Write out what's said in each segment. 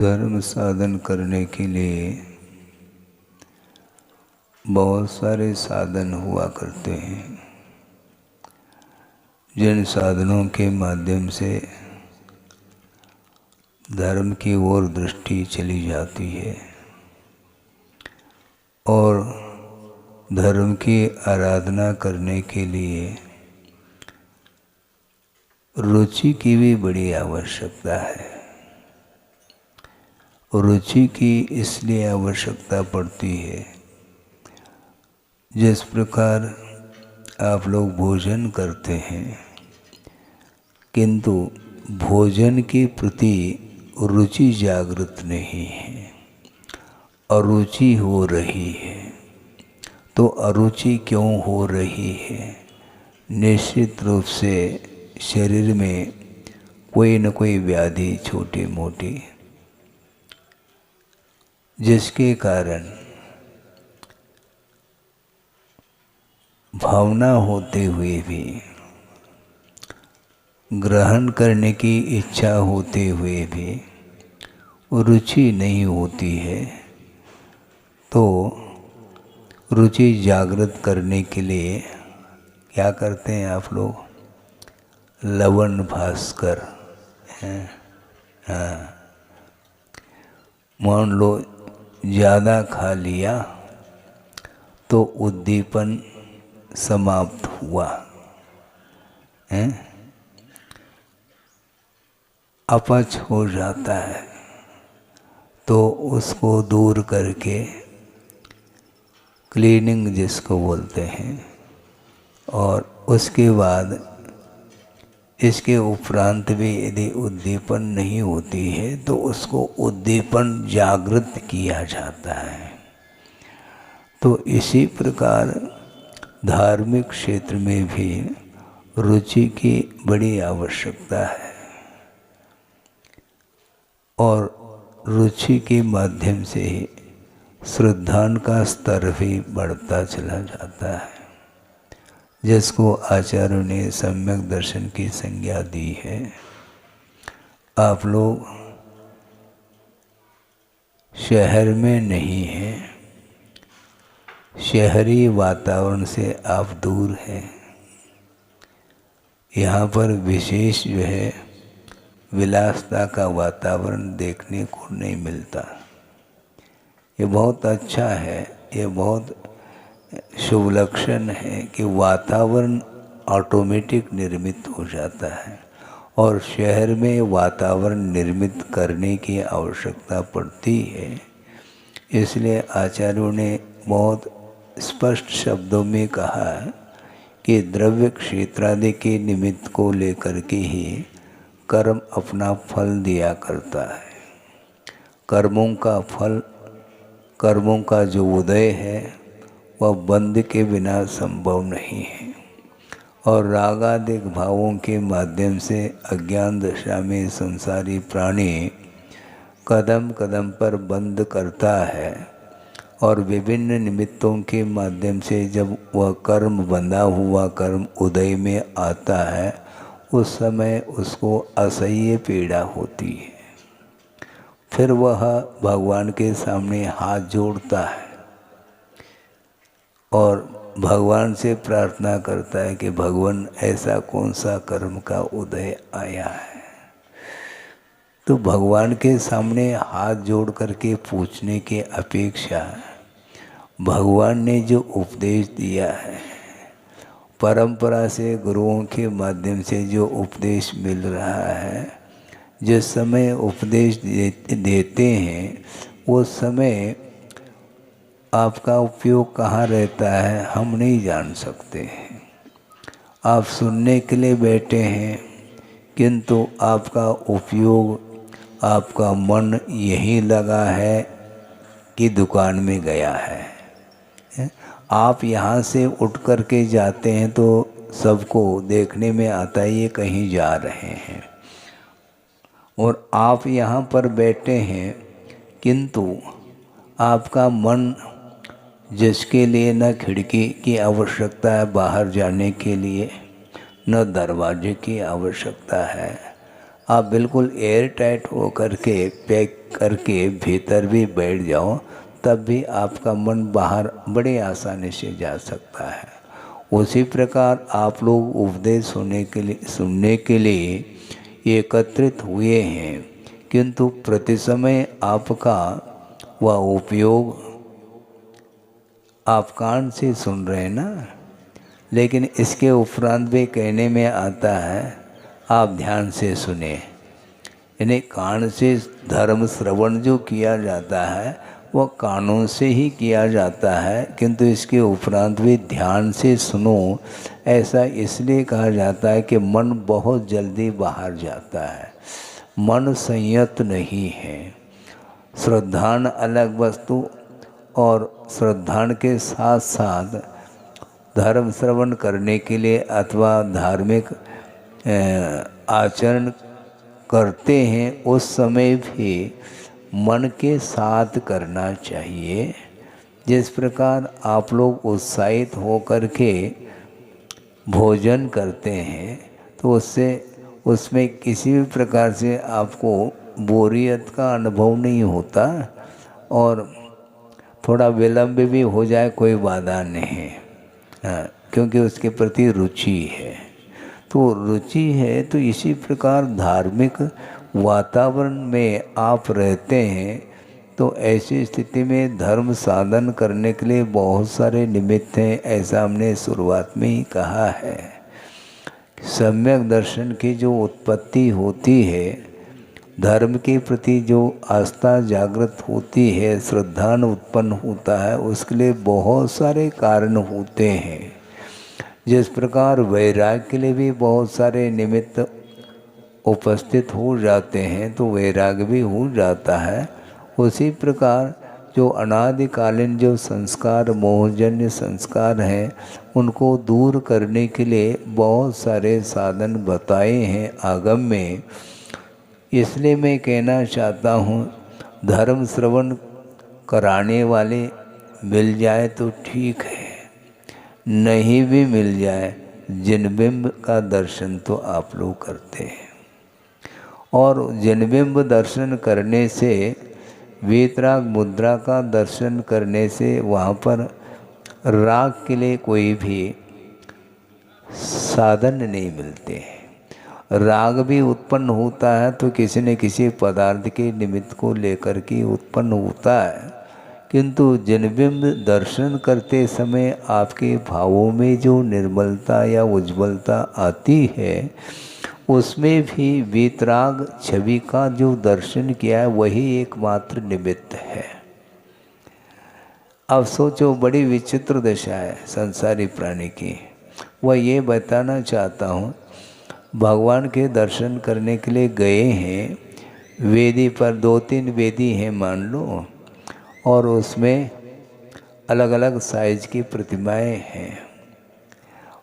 धर्म साधन करने के लिए बहुत सारे साधन हुआ करते हैं, जिन साधनों के माध्यम से धर्म की ओर दृष्टि चली जाती है और धर्म की आराधना करने के लिए रुचि की भी बड़ी आवश्यकता है। रुचि की इसलिए आवश्यकता पड़ती है, जिस प्रकार आप लोग भोजन करते हैं किंतु भोजन के प्रति रुचि जागृत नहीं है, अरुचि हो रही है। तो अरुचि क्यों हो रही है? निश्चित रूप से शरीर में कोई न कोई व्याधि छोटी मोटी, जिसके कारण भावना होते हुए भी, ग्रहण करने की इच्छा होते हुए भी रुचि नहीं होती है। तो रुचि जागृत करने के लिए क्या करते हैं आप लोग? लवण भास्कर हैं। हाँ, मान लो ज़्यादा खा लिया तो उद्दीपन समाप्त हुआ है, अपच हो जाता है, तो उसको दूर करके क्लीनिंग जिसको बोलते हैं, और उसके बाद इसके उपरांत भी यदि उद्दीपन नहीं होती है तो उसको उद्दीपन जागृत किया जाता है। तो इसी प्रकार धार्मिक क्षेत्र में भी रुचि की बड़ी आवश्यकता है और रुचि के माध्यम से ही श्रद्धा का स्तर भी बढ़ता चला जाता है, जिसको आचार्यों ने सम्यक दर्शन की संज्ञा दी है। आप लोग शहर में नहीं हैं, शहरी वातावरण से आप दूर हैं। यहाँ पर विशेष जो है विलासता का वातावरण देखने को नहीं मिलता। ये बहुत अच्छा है, ये बहुत शुभ लक्षण है कि वातावरण ऑटोमेटिक निर्मित हो जाता है और शहर में वातावरण निर्मित करने की आवश्यकता पड़ती है। इसलिए आचार्यों ने बहुत स्पष्ट शब्दों में कहा है कि द्रव्य क्षेत्रादि के निमित्त को लेकर के ही कर्म अपना फल दिया करता है। कर्मों का फल, कर्मों का जो उदय है वह बंध के बिना संभव नहीं है, और रागादिक भावों के माध्यम से अज्ञान दशा में संसारी प्राणी कदम कदम पर बंध करता है, और विभिन्न निमित्तों के माध्यम से जब वह कर्म बंधा हुआ कर्म उदय में आता है, उस समय उसको असह्य पीड़ा होती है। फिर वह भगवान के सामने हाथ जोड़ता है और भगवान से प्रार्थना करता है कि भगवान ऐसा कौन सा कर्म का उदय आया है। तो भगवान के सामने हाथ जोड़ करके पूछने के अपेक्षा भगवान ने जो उपदेश दिया है, परंपरा से गुरुओं के माध्यम से जो उपदेश मिल रहा है, जिस समय उपदेश देते हैं उस समय आपका उपयोग कहाँ रहता है हम नहीं जान सकते हैं। आप सुनने के लिए बैठे हैं किंतु आपका उपयोग, आपका मन यही लगा है कि दुकान में गया है। आप यहाँ से उठ कर के जाते हैं तो सबको देखने में आता है ये कहीं जा रहे हैं, और आप यहाँ पर बैठे हैं किंतु आपका मन, जिसके लिए न खिड़की की आवश्यकता है बाहर जाने के लिए, न दरवाजे की आवश्यकता है, आप बिल्कुल एयर टाइट हो करके पैक करके भीतर भी बैठ जाओ, तब भी आपका मन बाहर बड़े आसानी से जा सकता है। उसी प्रकार आप लोग उपदेश सुनने के लिए एकत्रित हुए हैं, किंतु प्रति समय आपका वह उपयोग आप कान से सुन रहे हैं ना, लेकिन इसके उपरांत भी कहने में आता है आप ध्यान से सुने। यानी कान से धर्म श्रवण जो किया जाता है वह कानों से ही किया जाता है, किंतु इसके उपरांत भी ध्यान से सुनो। ऐसा इसलिए कहा जाता है कि मन बहुत जल्दी बाहर जाता है, मन संयत नहीं है। श्रद्धान अलग वस्तु, और श्रद्धान के साथ साथ धर्म श्रवण करने के लिए अथवा धार्मिक आचरण करते हैं उस समय भी मन के साथ करना चाहिए। जिस प्रकार आप लोग उत्साहित होकर के भोजन करते हैं तो उसमें किसी भी प्रकार से आपको बोरियत का अनुभव नहीं होता, और थोड़ा विलंब भी हो जाए कोई बाधा नहीं, क्योंकि उसके प्रति रुचि है। तो रुचि है, तो इसी प्रकार धार्मिक वातावरण में आप रहते हैं तो ऐसी स्थिति में धर्म साधन करने के लिए बहुत सारे निमित्त हैं। ऐसा हमने शुरुआत में ही कहा है। सम्यक दर्शन की जो उत्पत्ति होती है, धर्म के प्रति जो आस्था जागृत होती है, श्रद्धान उत्पन्न होता है, उसके लिए बहुत सारे कारण होते हैं। जिस प्रकार वैराग्य के लिए भी बहुत सारे निमित्त उपस्थित हो जाते हैं तो वैराग्य भी हो जाता है, उसी प्रकार जो अनादिकालीन जो संस्कार मोहजन्य संस्कार हैं उनको दूर करने के लिए बहुत सारे साधन बताए हैं आगम में। इसलिए मैं कहना चाहता हूँ, धर्म श्रवण कराने वाले मिल जाए तो ठीक है, नहीं भी मिल जाए जिनबिंब का दर्शन तो आप लोग करते हैं, और जिनबिंब दर्शन करने से, वीतराग मुद्रा का दर्शन करने से वहाँ पर राग के लिए कोई भी साधन नहीं मिलते हैं। राग भी उत्पन्न होता है तो किसी न किसी पदार्थ के निमित्त को लेकर के उत्पन्न होता है, किंतु जिनबिंब दर्शन करते समय आपके भावों में जो निर्मलता या उज्ज्वलता आती है उसमें भी वीतराग छवि का जो दर्शन किया है वही एकमात्र निमित्त है। अब सोचो, बड़ी विचित्र दशा है संसारी प्राणी की। वह ये बताना चाहता हूँ, भगवान के दर्शन करने के लिए गए हैं, वेदी पर 2-3 वेदी हैं मान लो, और उसमें अलग अलग साइज की प्रतिमाएं हैं,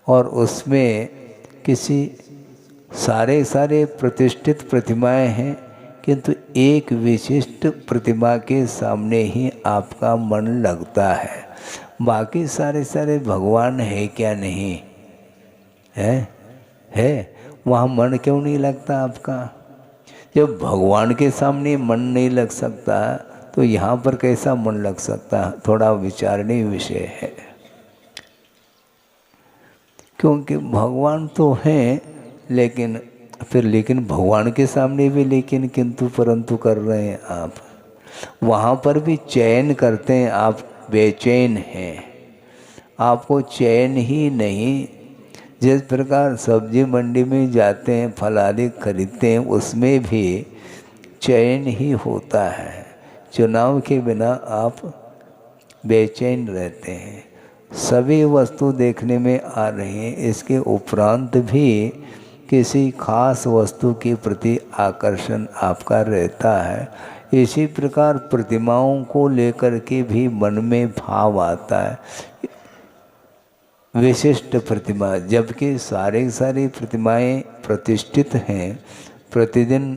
और उसमें किसी सारे प्रतिष्ठित प्रतिमाएं हैं, किंतु एक विशिष्ट प्रतिमा के सामने ही आपका मन लगता है। बाकी सारे भगवान है क्या? नहीं है। वहाँ मन क्यों नहीं लगता आपका? जब भगवान के सामने मन नहीं लग सकता तो यहाँ पर कैसा मन लग सकता? थोड़ा विचारणीय विषय है, क्योंकि भगवान तो हैं, लेकिन भगवान के सामने भी लेकिन किंतु परंतु कर रहे हैं आप। वहाँ पर भी चयन करते हैं, आप बेचैन हैं, आपको चयन ही नहीं। जिस प्रकार सब्जी मंडी में जाते हैं, फल आदि खरीदते हैं, उसमें भी चयन ही होता है। चुनाव के बिना आप बेचैन रहते हैं। सभी वस्तु देखने में आ रही हैं, इसके उपरांत भी किसी खास वस्तु के प्रति आकर्षण आपका रहता है। इसी प्रकार प्रतिमाओं को लेकर के भी मन में भाव आता है, विशिष्ट प्रतिमा, जबकि सारी प्रतिमाएं प्रतिष्ठित हैं, प्रतिदिन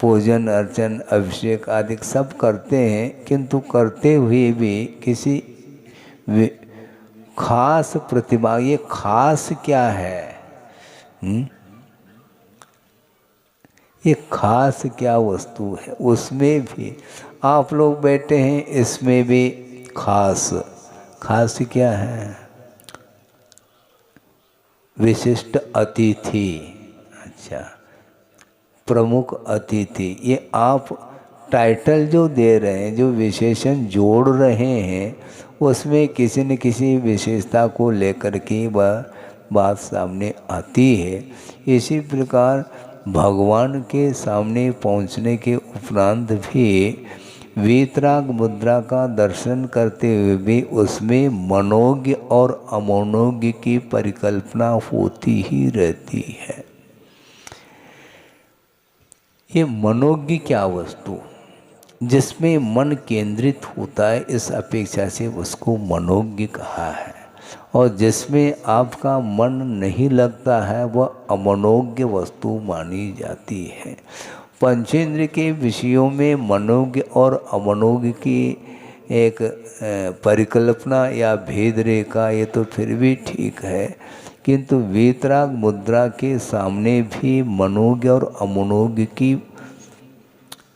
पूजन अर्चन अभिषेक आदि सब करते हैं, किंतु करते हुए भी किसी खास प्रतिमा, ये खास क्या है? ये खास क्या वस्तु है, उसमें भी आप लोग बैठे हैं, इसमें भी खास खास क्या है, विशिष्ट अतिथि। अच्छा, प्रमुख अतिथि, ये आप टाइटल जो दे रहे हैं, जो विशेषण जोड़ रहे हैं, उसमें किसी न किसी विशेषता को लेकर के वह बात सामने आती है। इसी प्रकार भगवान के सामने पहुंचने के उपरांत भी वीतराग मुद्रा का दर्शन करते हुए भी उसमें मनोज्ञ और अमनोज्ञ की परिकल्पना होती ही रहती है। ये मनोज्ञ क्या वस्तु, जिसमें मन केंद्रित होता है, इस अपेक्षा से उसको मनोज्ञ कहा है। और जिसमें आपका मन नहीं लगता है वह अमनोज्ञ वस्तु मानी जाती है। पंचेंद्र के विषयों में मनोज्ञ और अमनोज्ञ की एक परिकल्पना या भेद रेखा, ये तो फिर भी ठीक है, किंतु वीतराग मुद्रा के सामने भी मनोज्ञ और अमनोज्ञ की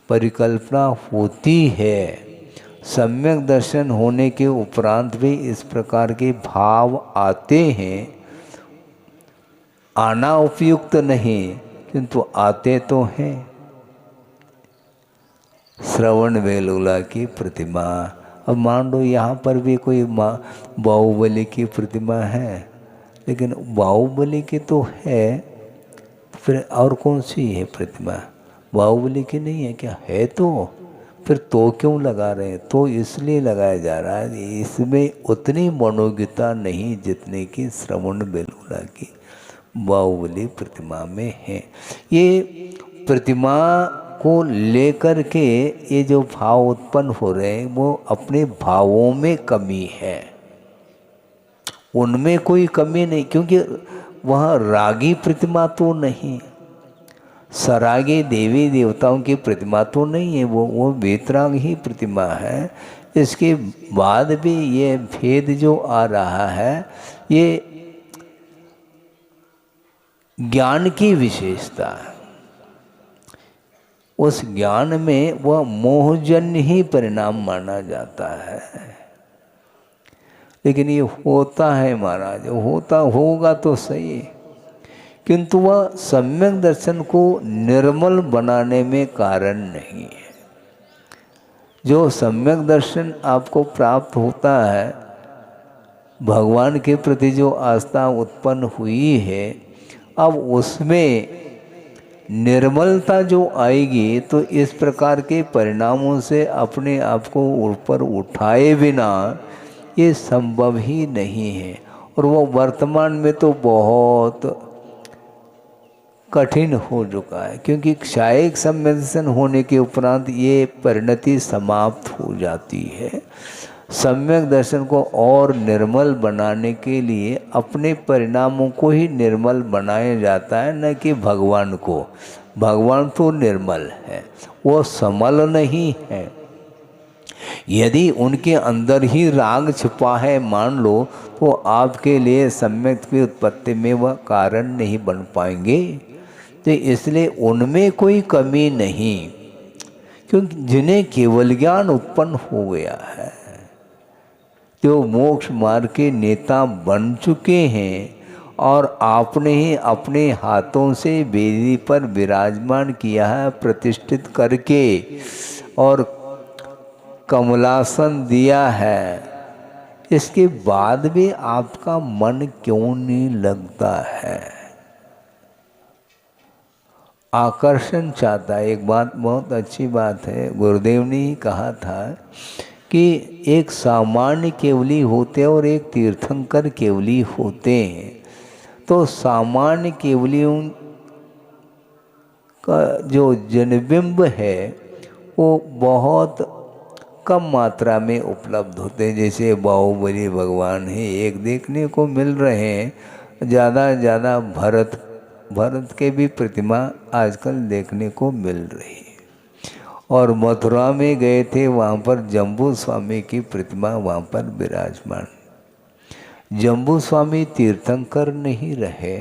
परिकल्पना होती है। सम्यक दर्शन होने के उपरांत भी इस प्रकार के भाव आते हैं। आना उपयुक्त नहीं, किंतु आते तो हैं। श्रवण बेलगोला की प्रतिमा, अब मान लो यहाँ पर भी कोई बाहुबली की प्रतिमा है, लेकिन बाहुबली की तो है, फिर और कौन सी है प्रतिमा, बाहुबली की नहीं है क्या, है तो फिर तो क्यों लगा रहे हैं, तो इसलिए लगाया जा रहा है, इसमें उतनी मनोज्ञता नहीं जितने की श्रवण बेलगोला की बाहुबली प्रतिमा में है। ये प्रतिमा को लेकर के ये जो भाव उत्पन्न हो रहे हैं वो अपने भावों में कमी है, उनमें कोई कमी नहीं, क्योंकि वह रागी प्रतिमा तो नहीं, सरागी देवी देवताओं की प्रतिमा तो नहीं है, वो वीतराग ही प्रतिमा है। इसके बाद भी ये भेद जो आ रहा है, ये ज्ञान की विशेषता है। उस ज्ञान में वह मोहजन्य ही परिणाम माना जाता है। लेकिन ये होता है महाराज, होता होगा तो सही, किंतु वह सम्यक दर्शन को निर्मल बनाने में कारण नहीं है। जो सम्यक दर्शन आपको प्राप्त होता है, भगवान के प्रति जो आस्था उत्पन्न हुई है, अब उसमें निर्मलता जो आएगी तो इस प्रकार के परिणामों से अपने आप को ऊपर उठाए बिना ये संभव ही नहीं है। और वो वर्तमान में तो बहुत कठिन हो चुका है, क्योंकि क्षायिक सम्यदर्शन होने के उपरांत ये परिणति समाप्त हो जाती है। सम्यक दर्शन को और निर्मल बनाने के लिए अपने परिणामों को ही निर्मल बनाया जाता है, न कि भगवान को। भगवान तो निर्मल है, वो समल नहीं है। यदि उनके अंदर ही राग छिपा है मान लो, तो आपके लिए सम्यक की उत्पत्ति में वह कारण नहीं बन पाएंगे। तो इसलिए उनमें कोई कमी नहीं, क्योंकि जिन्हें केवल ज्ञान उत्पन्न हो गया है, जो मोक्ष मार्ग के नेता बन चुके हैं, और आपने ही अपने हाथों से वेदी पर विराजमान किया है प्रतिष्ठित करके, और कमलासन दिया है, इसके बाद भी आपका मन क्यों नहीं लगता है? आकर्षण चाहता है। एक बात बहुत अच्छी बात है, गुरुदेव ने ही कहा था कि एक सामान्य केवली होते हैं और एक तीर्थंकर केवली होते हैं। तो सामान्य केवलियों का जो जनबिंब है वो बहुत कम मात्रा में उपलब्ध होते हैं। जैसे बाहुबली भगवान है, एक देखने को मिल रहे हैं, ज़्यादा ज़्यादा भरत के भी प्रतिमा आजकल देखने को मिल रही है। और मथुरा में गए थे, वहाँ पर जम्बू स्वामी की प्रतिमा वहाँ पर विराजमान। जम्बू स्वामी तीर्थंकर नहीं रहे,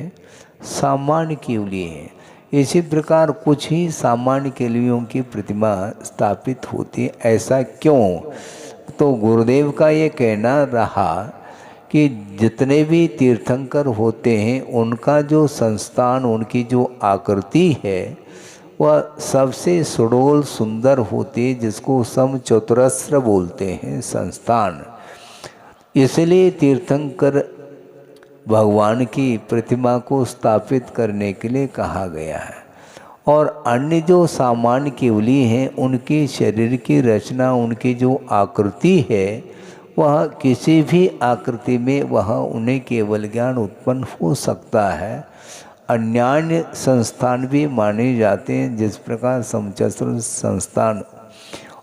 सामान्य केवली हैं। इसी प्रकार कुछ ही सामान्य केलियों की प्रतिमा स्थापित होती है। ऐसा क्यों? तो गुरुदेव का ये कहना रहा कि जितने भी तीर्थंकर होते हैं उनका जो संस्थान, उनकी जो आकृति है वह सबसे सुडोल सुंदर होती है, जिसको समचतुरस्र बोलते हैं संस्थान। इसलिए तीर्थंकर भगवान की प्रतिमा को स्थापित करने के लिए कहा गया है। और अन्य जो सामान्य केवली हैं उनकी शरीर की रचना, उनकी जो आकृति है वह किसी भी आकृति में वह उन्हें केवल ज्ञान उत्पन्न हो सकता है। अन्यान्य संस्थान भी माने जाते हैं, जिस प्रकार समचतुर संस्थान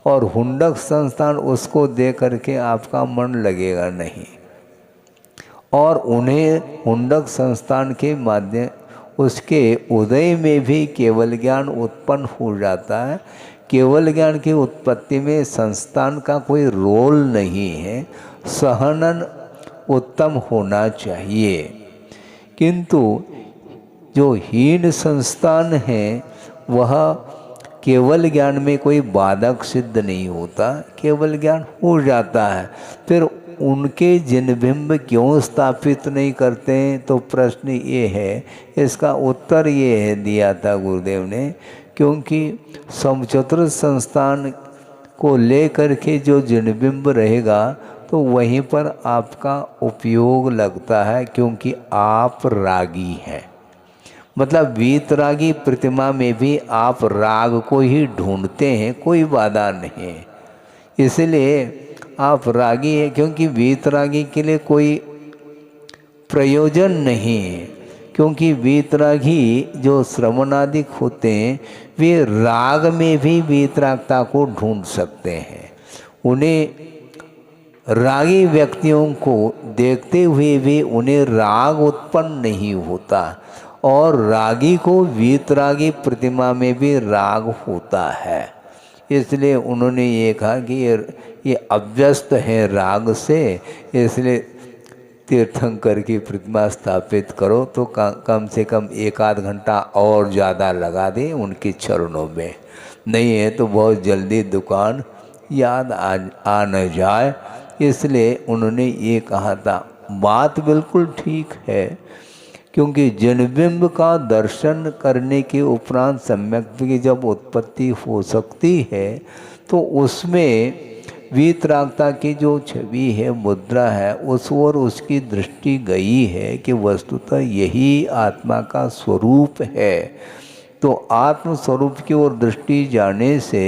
और हुंडक संस्थान, उसको देख करके आपका मन लगेगा नहीं। और उन्हें हुंडक संस्थान के माध्यम उसके उदय में भी केवल ज्ञान उत्पन्न हो जाता है। केवल ज्ञान की उत्पत्ति में संस्थान का कोई रोल नहीं है, सहनन उत्तम होना चाहिए। किंतु जो हीन संस्थान है वह केवल ज्ञान में कोई बाधक सिद्ध नहीं होता, केवल ज्ञान हो जाता है। फिर उनके जिनबिंब क्यों स्थापित नहीं करते हैं? तो प्रश्न ये है, इसका उत्तर ये है दिया था गुरुदेव ने, क्योंकि समचतुर संस्थान को लेकर के जो जिनबिंब रहेगा तो वहीं पर आपका उपयोग लगता है, क्योंकि आप रागी हैं। मतलब वीतरागी प्रतिमा में भी आप राग को ही ढूंढते हैं, कोई बाधा नहीं। इसलिए आप रागी हैं, क्योंकि वीतरागी के लिए कोई प्रयोजन नहीं है। क्योंकि वीतरागी जो श्रवणादिक होते हैं वे राग में भी वीतरागता को ढूंढ सकते हैं। उन्हें रागी व्यक्तियों को देखते हुए भी उन्हें राग उत्पन्न नहीं होता, और रागी को वीतरागी प्रतिमा में भी राग होता है। इसलिए उन्होंने ये कहा कि ये अभ्यस्त है राग से, इसलिए तीर्थंकर की प्रतिमा स्थापित करो तो कम से कम 1-8 घंटा और ज़्यादा लगा दें उनके चरणों में, नहीं है तो बहुत जल्दी दुकान याद आ न जाए। इसलिए उन्होंने ये कहा था। बात बिल्कुल ठीक है, क्योंकि जनबिंब का दर्शन करने के उपरांत सम्यक की जब उत्पत्ति हो सकती है तो उसमें वीतरागता की जो छवि है, मुद्रा है, उस ओर उसकी दृष्टि गई है कि वस्तुतः यही आत्मा का स्वरूप है। तो आत्म स्वरूप की ओर दृष्टि जाने से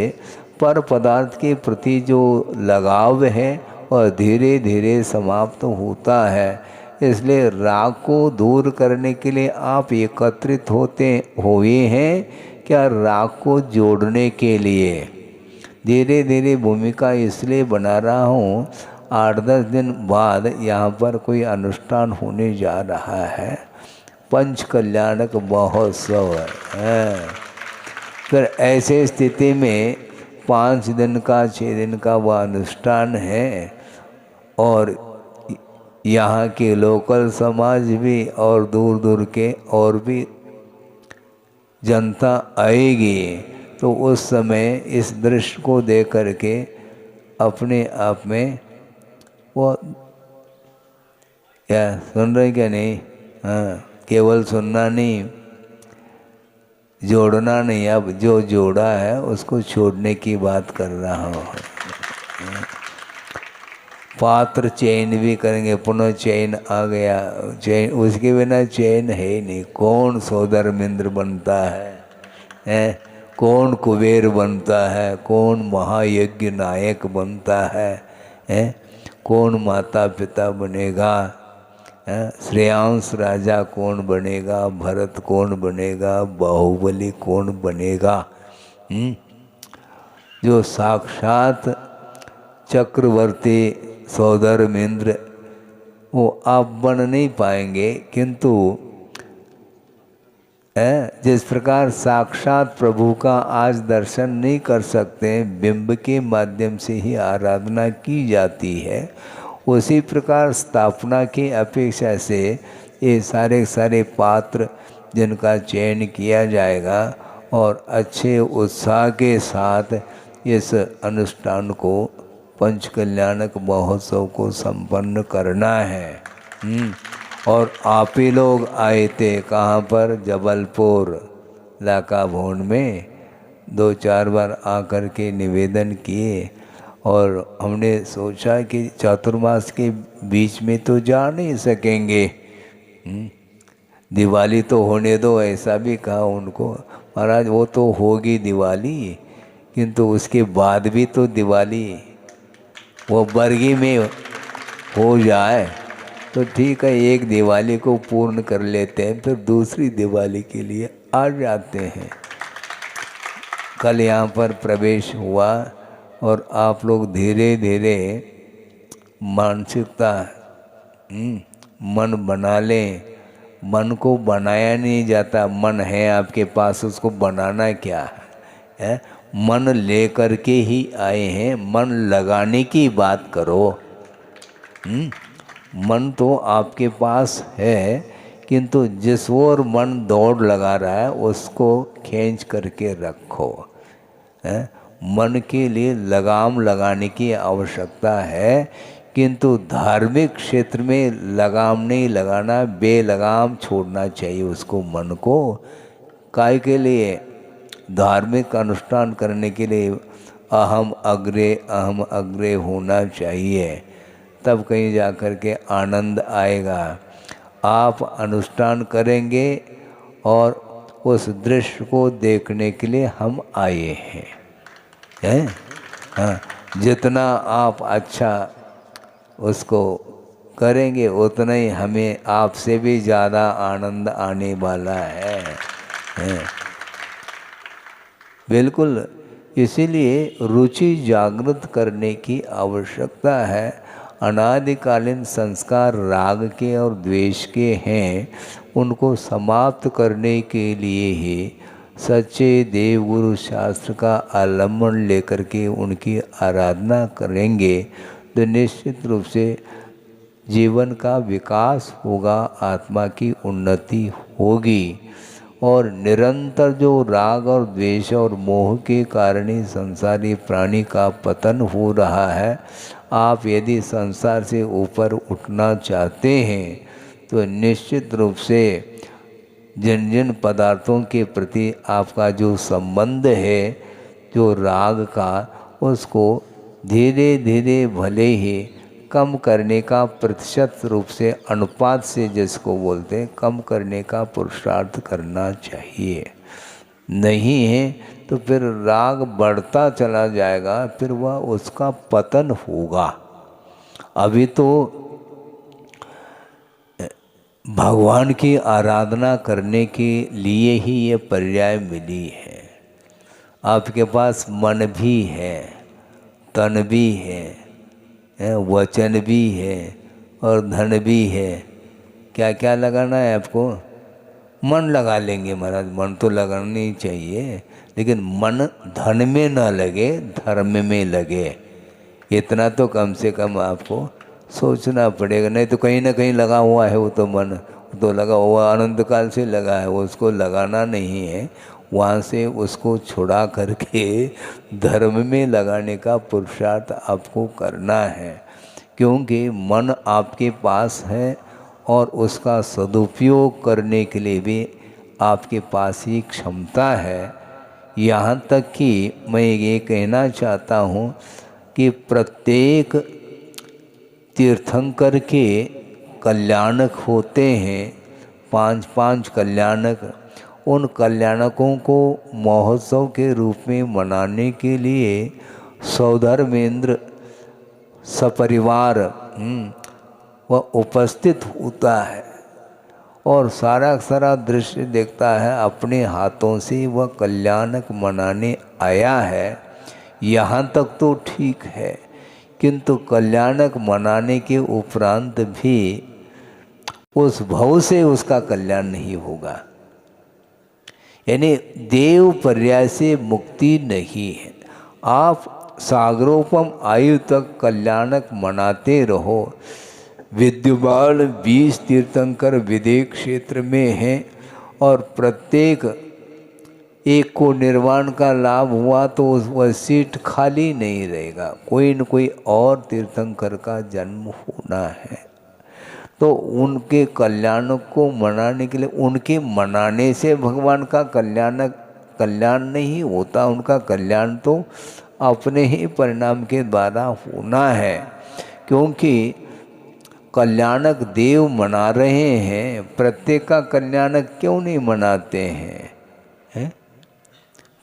पर पदार्थ के प्रति जो लगाव है वह धीरे धीरे समाप्त होता है। इसलिए राग को दूर करने के लिए आप एकत्रित हुए हैं क्या? राग को जोड़ने के लिए धीरे धीरे भूमिका इसलिए बना रहा हूँ। 8-10 दिन बाद यहाँ पर कोई अनुष्ठान होने जा रहा है, पंच कल्याणक महोत्सव है। फिर ऐसे स्थिति में 5 दिन का 6 दिन का वह अनुष्ठान है, और यहाँ के लोकल समाज भी और दूर दूर के और भी जनता आएगी। तो उस समय इस दृश्य को देख करके अपने आप में वो क्या सुन रहे क्या नहीं? हाँ, केवल सुनना नहीं, जोड़ना नहीं। अब जो जोड़ा है उसको छोड़ने की बात कर रहा हूँ। पात्र चयन भी करेंगे, पुनः चयन आ गया, चयन उसके बिना चयन है ही नहीं। कौन सौधर्मेंद्र बनता है, कौन कुबेर बनता है, कौन महायज्ञ नायक बनता है, कौन माता पिता बनेगा, श्रेयांश राजा कौन बनेगा, भरत कौन बनेगा, बाहुबली कौन बनेगा। जो साक्षात चक्रवर्ती सौधर्मेंद्र वो आप बन नहीं पाएंगे, किंतु जिस प्रकार साक्षात प्रभु का आज दर्शन नहीं कर सकते, बिंब के माध्यम से ही आराधना की जाती है, उसी प्रकार स्थापना की अपेक्षा से ये सारे पात्र जिनका चयन किया जाएगा और अच्छे उत्साह के साथ इस अनुष्ठान को पंच कल्याणक महोत्सव को संपन्न करना है। और आप ही लोग आए थे कहाँ पर, जबलपुर लाका भवन में 2-4 बार आकर के निवेदन किए। और हमने सोचा कि चातुर्मास के बीच में तो जा नहीं सकेंगे, दिवाली तो होने दो, ऐसा भी कहा उनको। महाराज वो तो होगी दिवाली, किंतु उसके बाद भी तो दिवाली वो बरगी में हो जाए तो ठीक है, एक दिवाली को पूर्ण कर लेते हैं, फिर दूसरी दिवाली के लिए आ जाते हैं। कल यहाँ पर प्रवेश हुआ और आप लोग धीरे धीरे मानसिकता मन बना लें। मन को बनाया नहीं जाता, मन है आपके पास, उसको बनाना क्या है? मन लेकर के ही आए हैं, मन लगाने की बात करो। मन तो आपके पास है, किंतु जिस ओर मन दौड़ लगा रहा है उसको खींच करके रखो। मन के लिए लगाम लगाने की आवश्यकता है, किंतु धार्मिक क्षेत्र में लगाम नहीं लगाना, बेलगाम छोड़ना चाहिए उसको, मन को। काय के लिए? धार्मिक अनुष्ठान करने के लिए अहम अग्रे होना चाहिए, तब कहीं जा कर के आनंद आएगा। आप अनुष्ठान करेंगे और उस दृश्य को देखने के लिए हम आए हैं। हाँ, जितना आप अच्छा उसको करेंगे उतना ही हमें आपसे भी ज़्यादा आनंद आने वाला है। बिल्कुल, इसीलिए रुचि जागृत करने की आवश्यकता है। अनादिकालीन संस्कार राग के और द्वेष के हैं, उनको समाप्त करने के लिए ही सच्चे देव गुरु शास्त्र का आलम्बन लेकर के उनकी आराधना करेंगे तो निश्चित रूप से जीवन का विकास होगा, आत्मा की उन्नति होगी। और निरंतर जो राग और द्वेष और मोह के कारण ही संसारी प्राणी का पतन हो रहा है, आप यदि संसार से ऊपर उठना चाहते हैं तो निश्चित रूप से जिन जिन पदार्थों के प्रति आपका जो संबंध है, जो राग का, उसको धीरे धीरे भले ही कम करने का, प्रतिशत रूप से, अनुपात से जिसको बोलते हैं, कम करने का पुरुषार्थ करना चाहिए। नहीं है तो फिर राग बढ़ता चला जाएगा, फिर वह उसका पतन होगा। अभी तो भगवान की आराधना करने के लिए ही ये पर्याय मिली है। आपके पास मन भी है, तन भी है, वचन भी है और धन भी है। क्या क्या लगाना है आपको? मन लगा लेंगे महाराज, मन तो लगाना ही चाहिए, लेकिन मन धन में न लगे, धर्म में लगे। इतना तो कम से कम आपको सोचना पड़ेगा, नहीं तो कहीं ना कहीं लगा हुआ है वो तो मन, तो लगा हुआ अनंत काल से लगा है, वो उसको लगाना नहीं है, वहाँ से उसको छुड़ा करके धर्म में लगाने का पुरुषार्थ आपको करना है। क्योंकि मन आपके पास है और उसका सदुपयोग करने के लिए भी आपके पास ही क्षमता है। यहाँ तक कि मैं ये कहना चाहता हूँ कि प्रत्येक तीर्थंकर के कल्याणक होते हैं, 5 कल्याणक। उन कल्याणकों को महोत्सव के रूप में मनाने के लिए सौधर्मेंद्र सपरिवार वह उपस्थित होता है और सारा दृश्य देखता है। अपने हाथों से वह कल्याणक मनाने आया है, यहाँ तक तो ठीक है, किंतु कल्याणक मनाने के उपरांत भी उस भव से उसका कल्याण नहीं होगा। यानी देव पर्याय से मुक्ति नहीं है। आप सागरोपम आयु तक कल्याणक मनाते रहो। विद्यमान 20 तीर्थंकर विदेह क्षेत्र में हैं और प्रत्येक एक को निर्वाण का लाभ हुआ तो वह सीट खाली नहीं रहेगा, कोई न कोई और तीर्थंकर का जन्म होना है। तो उनके कल्याण को मनाने के लिए, उनके मनाने से भगवान का कल्याण नहीं होता, उनका कल्याण तो अपने ही परिणाम के द्वारा होना है। क्योंकि कल्याणक देव मना रहे हैं, प्रत्येक का कल्याणक क्यों नहीं मनाते हैं?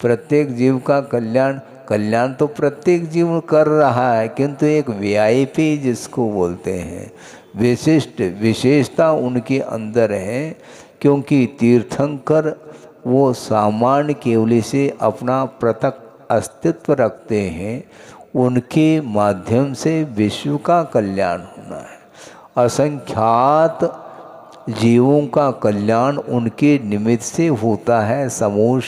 प्रत्येक जीव का कल्याण तो प्रत्येक जीव कर रहा है, किंतु एक वीआईपी जिसको बोलते हैं, विशेषता उनके अंदर है। क्योंकि तीर्थंकर वो सामान्य केवली से अपना पृथक अस्तित्व रखते हैं, उनके माध्यम से विश्व का कल्याण होना है। असंख्यात जीवों का कल्याण उनके निमित्त से होता है। समूह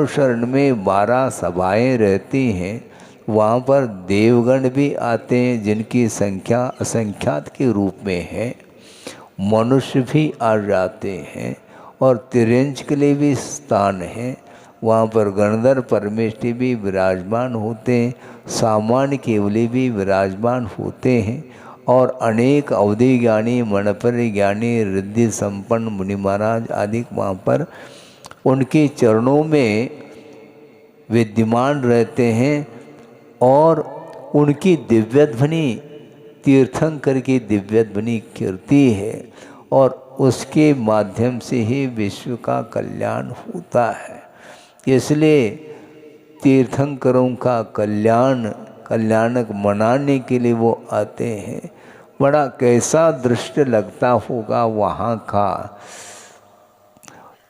शरण में 12 सभाएं रहती हैं, वहाँ पर देवगण भी आते हैं जिनकी संख्या असंख्यात के रूप में है, मनुष्य भी आ जाते हैं, और तिरंज के लिए भी स्थान है, वहाँ पर गणधर परमेष्ठी भी विराजमान होते हैं, सामान्य केवली भी विराजमान होते हैं, और अनेक अवधि ज्ञानी, मनपरि ज्ञानी, रिद्धि संपन्न मुनि महाराज आदि वहाँ पर उनके चरणों में विद्यमान रहते हैं। और उनकी दिव्य ध्वनि, तीर्थंकर की दिव्य ध्वनि कीर्ति है, और उसके माध्यम से ही विश्व का कल्याण होता है। इसलिए तीर्थंकरों का कल्याणक मनाने के लिए वो आते हैं। बड़ा कैसा दृश्य लगता होगा वहाँ का।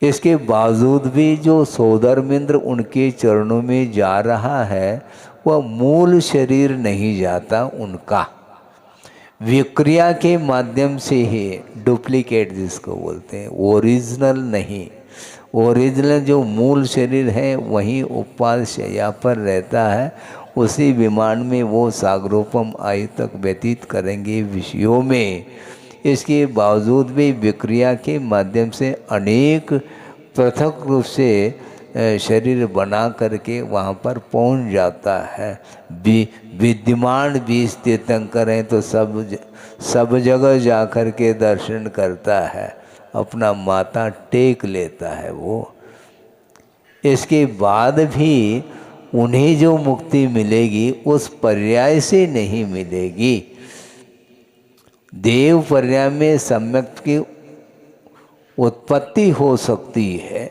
इसके बावजूद भी जो सोदरमिंद्र उनके चरणों में जा रहा है, वह मूल शरीर नहीं जाता उनका, विक्रिया के माध्यम से ही, डुप्लीकेट जिसको बोलते हैं, ओरिजिनल नहीं। ओरिजिनल जो मूल शरीर है वहीं उपवास शैया पर रहता है, उसी विमान में वो सागरोपम आयु तक व्यतीत करेंगे विषयों में। इसके बावजूद भी विक्रिया के माध्यम से अनेक पृथक रूप से शरीर बना करके वहाँ पर पहुँच जाता है। विद्यमान 20 तीर्थंकर हैं तो सब जगह जा कर के दर्शन करता है, अपना माथा टेक लेता है वो। इसके बाद भी उन्हें जो मुक्ति मिलेगी उस पर्याय से नहीं मिलेगी। देव पर्याय में सम्यक की उत्पत्ति हो सकती है,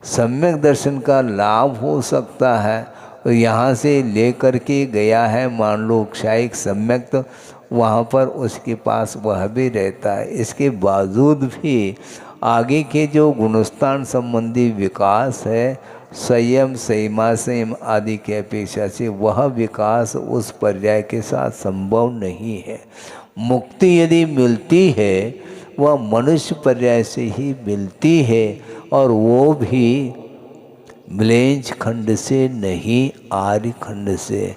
सम्यक दर्शन का लाभ हो सकता है, और यहाँ से लेकर के गया है मान लो क्षायिक सम्यक, तो वहाँ पर उसके पास वह भी रहता है। इसके बावजूद भी आगे के जो गुणस्थान संबंधी विकास है, संयम संयम आदि के अपेक्षा से वह विकास उस पर्याय के साथ संभव नहीं है। मुक्ति यदि मिलती है वह मनुष्य पर्याय से ही मिलती है, और वो भी म्लेंज खंड से नहीं, आर्य खंड से,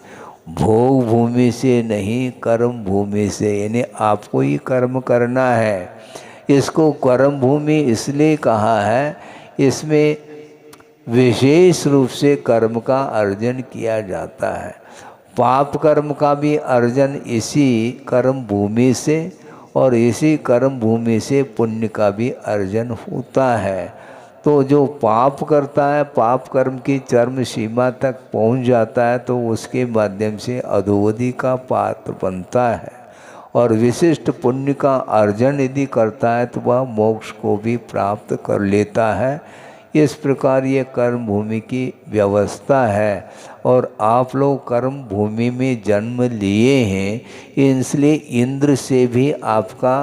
भोग भूमि से नहीं, कर्म भूमि से। यानी आपको ही कर्म करना है। इसको कर्म भूमि इसलिए कहा है, इसमें विशेष रूप से कर्म का अर्जन किया जाता है। पाप कर्म का भी अर्जन इसी कर्म भूमि से, और इसी कर्म भूमि से पुण्य का भी अर्जन होता है। तो जो पाप करता है, पाप कर्म की चरम सीमा तक पहुंच जाता है, तो उसके माध्यम से अधोगति का पात्र बनता है, और विशिष्ट पुण्य का अर्जन यदि करता है तो वह मोक्ष को भी प्राप्त कर लेता है। इस प्रकार ये कर्म भूमि की व्यवस्था है, और आप लोग कर्म भूमि में जन्म लिए हैं, इसलिए इंद्र से भी आपका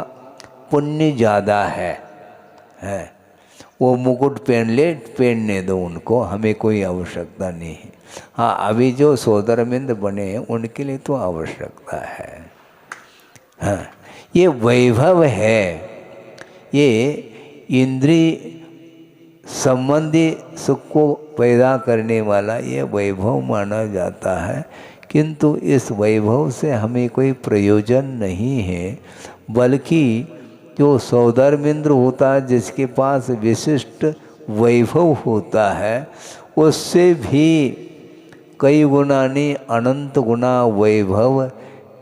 पुण्य ज़्यादा है। वो मुकुट पहनने दो उनको, हमें कोई आवश्यकता नहीं है। हाँ, अभी जो सोदरमिंद बने हैं उनके लिए तो आवश्यकता है। हाँ, ये वैभव है, ये इंद्रिय संबंधी सुख को पैदा करने वाला ये वैभव माना जाता है। किंतु इस वैभव से हमें कोई प्रयोजन नहीं है, बल्कि जो सौधर्मेंद्र होता है, जिसके पास विशिष्ट वैभव होता है, उससे भी कई गुना नहीं अनंत गुना वैभव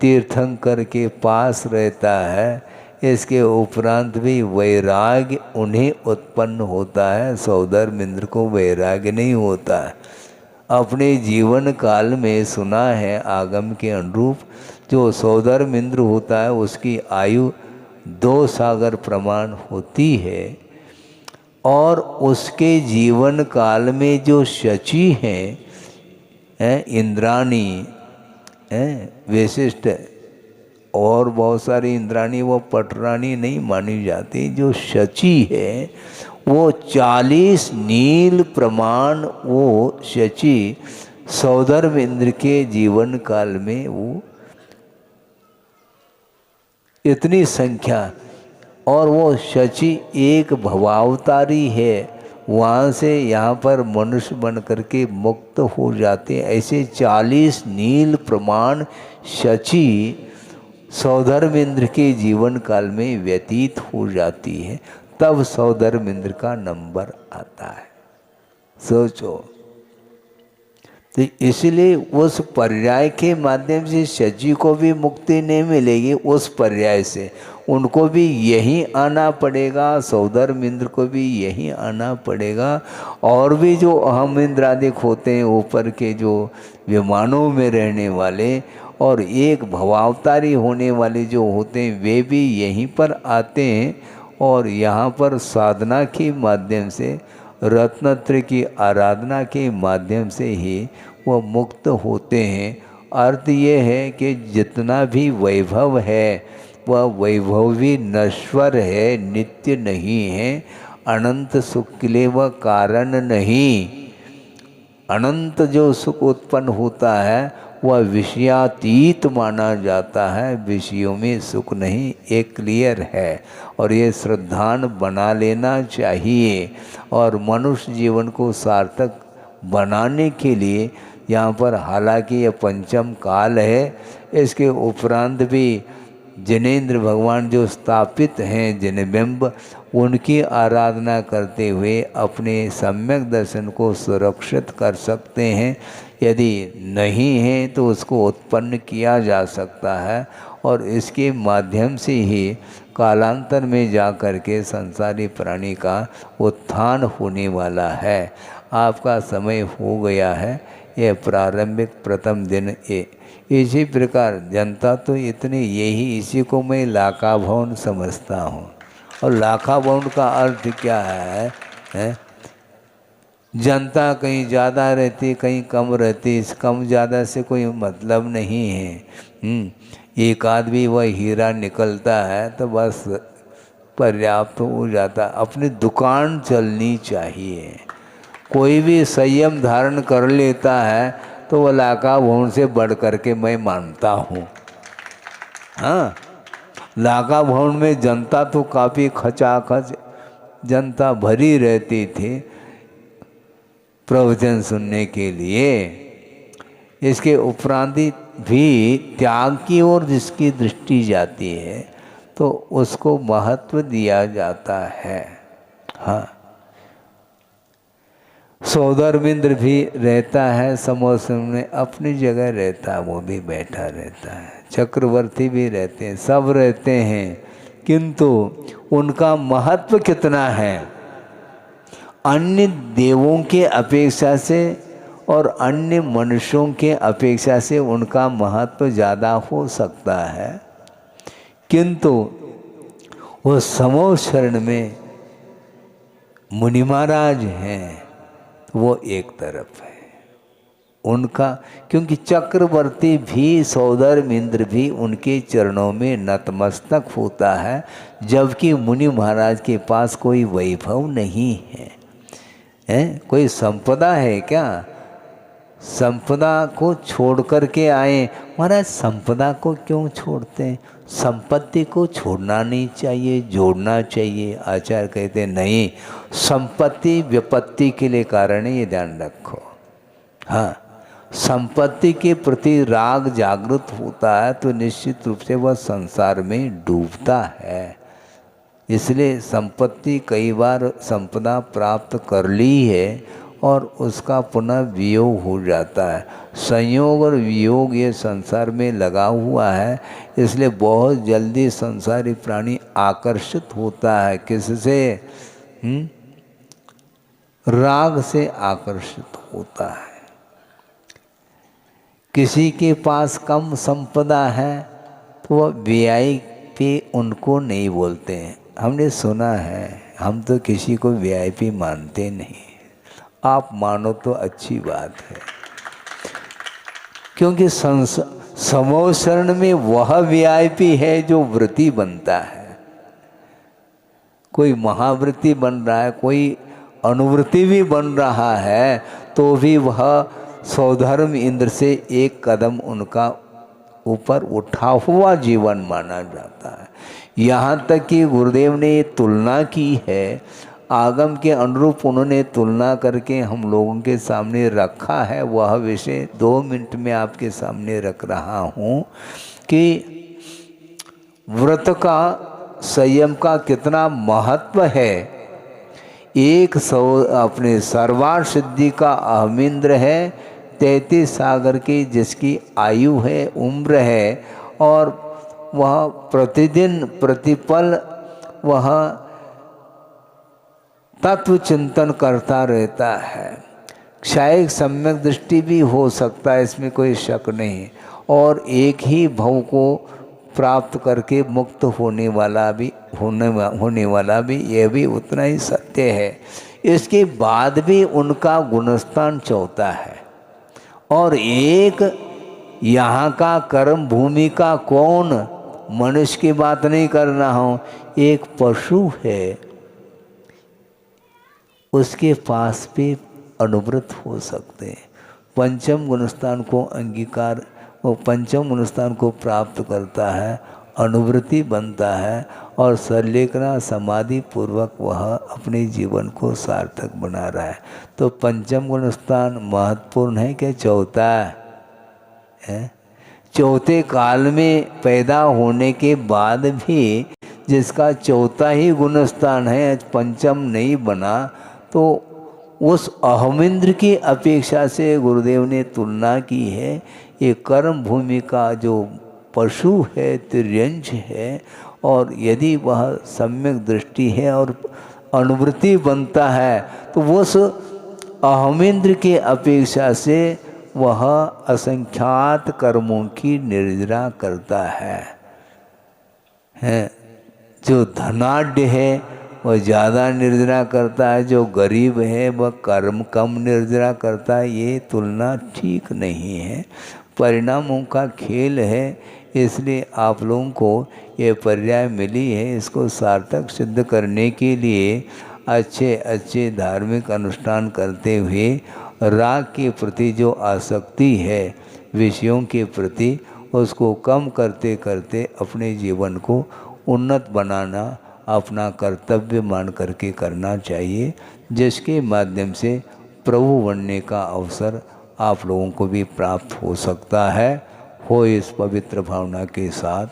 तीर्थंकर के पास रहता है। इसके उपरांत भी वैराग्य उन्हें उत्पन्न होता है, सौधर्मेंद्र को वैराग्य नहीं होता है। अपने जीवन काल में सुना है आगम के अनुरूप, जो सौधर्मेंद्र होता है उसकी आयु 2 सागर प्रमाण होती है, और उसके जीवन काल में जो शची हैं, इंद्राणी, विशिष्ट और बहुत सारी इंद्राणी, वो पटरानी नहीं मानी जाती। जो शची है वो 40 नील प्रमाण, वो शची सौधर्मेंद्र के जीवन काल में वो इतनी संख्या, और वो शची एक भवावतारी है, वहाँ से यहाँ पर मनुष्य बन करके मुक्त हो जाते हैं। ऐसे 40 नील प्रमाण शची सौधर्मेंद्र के जीवन काल में व्यतीत हो जाती है, तब सौधर्मेंद्र का नंबर आता है। सोचो, तो इसलिए उस पर्याय के माध्यम से शची को भी मुक्ति नहीं मिलेगी, उस पर्याय से उनको भी यहीं आना पड़ेगा, सौधर्मेंद्र को भी यहीं आना पड़ेगा। और भी जो अहम इंद्रादिक होते हैं ऊपर के, जो विमानों में रहने वाले और एक भवावतारी होने वाले जो होते हैं, वे भी यहीं पर आते हैं, और यहाँ पर साधना के माध्यम से, रत्नत्रय की आराधना के माध्यम से ही वो मुक्त होते हैं। अर्थ ये है कि जितना भी वैभव है वह वैभव भी नश्वर है, नित्य नहीं है। अनंत सुख के लिए वह कारण नहीं। अनंत जो सुख उत्पन्न होता है वह विषयातीत माना जाता है, विषयों में सुख नहीं, एक क्लियर है। और ये श्रद्धान बना लेना चाहिए। और मनुष्य जीवन को सार्थक बनाने के लिए यहाँ पर, हालांकि ये पंचम काल है, इसके उपरांत भी जिनेंद्र भगवान जो स्थापित हैं, जिनबिंब, उनकी आराधना करते हुए अपने सम्यक दर्शन को सुरक्षित कर सकते हैं। यदि नहीं है तो उसको उत्पन्न किया जा सकता है, और इसके माध्यम से ही कालांतर में जा कर के संसारी प्राणी का उत्थान होने वाला है। आपका समय हो गया है। यह प्रारंभिक प्रथम दिन इसी प्रकार जनता तो इतनी, यही इसी को मैं लाखा भवन समझता हूँ। और लाखा भवन का अर्थ क्या है? जनता कहीं ज़्यादा रहती, कहीं कम रहती, इस कम ज़्यादा से कोई मतलब नहीं है। एक आदमी वह हीरा निकलता है तो बस पर्याप्त हो जाता। अपनी दुकान चलनी चाहिए। कोई भी संयम धारण कर लेता है तो वह लाखा भवन से बढ़ करके मैं मानता हूँ। हाँ, लाखा भवन में जनता तो काफ़ी खचाखच जनता भरी रहती थी प्रवचन सुनने के लिए। इसके उपरांत भी त्याग की ओर जिसकी दृष्टि जाती है तो उसको महत्व दिया जाता है। हाँ, सौधर्मेंद्र भी रहता है समोसन में, अपनी जगह रहता है, वो भी बैठा रहता है। चक्रवर्ती भी रहते हैं, सब रहते हैं, किंतु उनका महत्व कितना है अन्य देवों के अपेक्षा से और अन्य मनुष्यों के अपेक्षा से उनका महत्व ज़्यादा हो सकता है। किंतु वो समो शरण में मुनि महाराज हैं, वो एक तरफ है उनका, क्योंकि चक्रवर्ती भी, सौधर्मेंद्र भी उनके चरणों में नतमस्तक होता है, जबकि मुनि महाराज के पास कोई वैभव नहीं है। कोई संपदा है क्या? संपदा को छोड़ करके आए महाराज। संपदा को क्यों छोड़ते हैं? संपत्ति को छोड़ना नहीं चाहिए, जोड़ना चाहिए। आचार्य कहते नहीं, संपत्ति विपत्ति के लिए कारण है, ये ध्यान रखो। हाँ, संपत्ति के प्रति राग जागृत होता है तो निश्चित रूप से वह संसार में डूबता है। इसलिए संपत्ति कई बार संपदा प्राप्त कर ली है और उसका पुनः वियोग हो जाता है। संयोग और वियोग ये संसार में लगा हुआ है, इसलिए बहुत जल्दी संसारी प्राणी आकर्षित होता है। किससे? राग से आकर्षित होता है। किसी के पास कम संपदा है तो वह वीआईपी उनको नहीं बोलते हैं। हमने सुना है, हम तो किसी को वीआईपी मानते नहीं। आप मानो तो अच्छी बात है, क्योंकि समूह शरण में वह वीआईपी है जो व्रती बनता है। कोई महाव्रती बन रहा है, कोई अनुवृत्ति भी बन रहा है, तो भी वह स्वधर्म इंद्र से एक कदम उनका ऊपर उठा हुआ जीवन माना जाता है। यहाँ तक कि गुरुदेव ने ये तुलना की है, आगम के अनुरूप उन्होंने तुलना करके हम लोगों के सामने रखा है। वह विषय 2 मिनट में आपके सामने रख रहा हूँ कि व्रत का, संयम का कितना महत्व है। एक अपने सर्वार्थ सिद्धि का अहमिंद्र है, 33 सागर की जिसकी आयु है, उम्र है, और वह प्रतिदिन प्रतिपल वह तत्व चिंतन करता रहता है। क्षायिक सम्यक दृष्टि भी हो सकता है, इसमें कोई शक नहीं, और एक ही भव को प्राप्त करके मुक्त होने वाला भी यह भी उतना ही सत्य है। इसके बाद भी उनका गुणस्थान चौथा है। और एक यहाँ का कर्म भूमि का कौन, मनुष्य की बात नहीं कर रहा हूँ, एक पशु है, उसके पास भी अनुव्रत हो सकते हैं। पंचम गुणस्थान को अंगीकार, वो पंचम गुणस्थान को प्राप्त करता है, अनुवृत्ति बनता है, और सरलेखना समाधि पूर्वक वह अपने जीवन को सार्थक बना रहा है। तो पंचम गुणस्थान महत्वपूर्ण है कि चौथा है? चौथे काल में पैदा होने के बाद भी जिसका चौथा ही गुणस्थान है, पंचम नहीं बना, तो उस अहमिंद्र की अपेक्षा से गुरुदेव ने तुलना की है। ये कर्म भूमि का जो पशु है, तिर्यंश है, और यदि वह सम्यक दृष्टि है और अनुवृत्ति बनता है, तो उस अहमिंद्र के अपेक्षा से वह असंख्यात कर्मों की निर्जरा करता है। जो धनाढ्य है वह ज़्यादा निर्जरा करता है, जो गरीब है वह कर्म कम निर्जरा करता है। ये तुलना ठीक नहीं है, परिणामों का खेल है। इसलिए आप लोगों को ये पर्याय मिली है, इसको सार्थक सिद्ध करने के लिए अच्छे अच्छे धार्मिक अनुष्ठान करते हुए राग के प्रति जो आसक्ति है, विषयों के प्रति, उसको कम करते करते अपने जीवन को उन्नत बनाना अपना कर्तव्य मान करके करना चाहिए, जिसके माध्यम से प्रभु बनने का अवसर आप लोगों को भी प्राप्त हो सकता है। हो इस पवित्र भावना के साथ।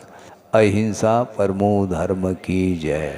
अहिंसा परमो धर्म की जय।